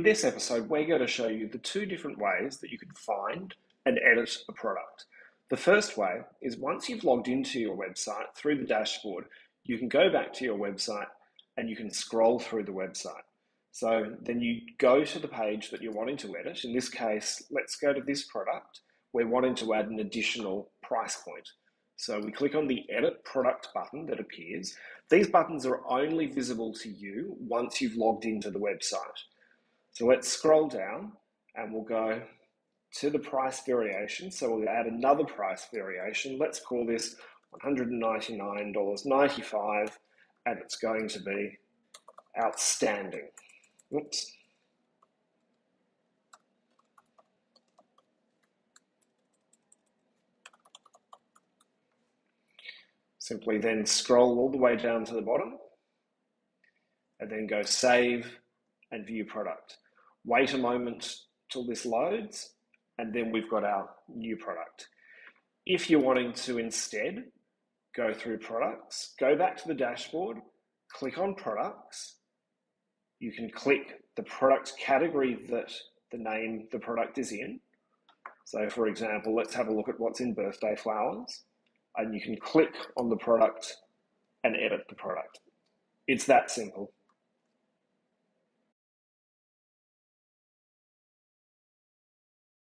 this episode, we're going to show you the two different ways that you can find and edit a product. The first way is once you've logged into your website through the dashboard, you can go back to your website and you can scroll through the website. So then you go to the page that you're wanting to edit. In this case, let's go to this product. We're wanting to add an additional price point. So we click on the Edit Product button that appears. These buttons are only visible to you once you've logged into the website. So let's scroll down and we'll go to the price variation. So we'll add another price variation. Let's call this $199.95, and it's going to be outstanding. Oops. Simply then scroll all the way down to the bottom and then go Save and View Product. Wait a moment till this loads, and then we've got our new product. If you're wanting to instead go through products, go back to the dashboard, click on products. You can click the product category that the product is in. So for example, let's have a look at what's in birthday flowers, and you can click on the product and edit the product. It's that simple.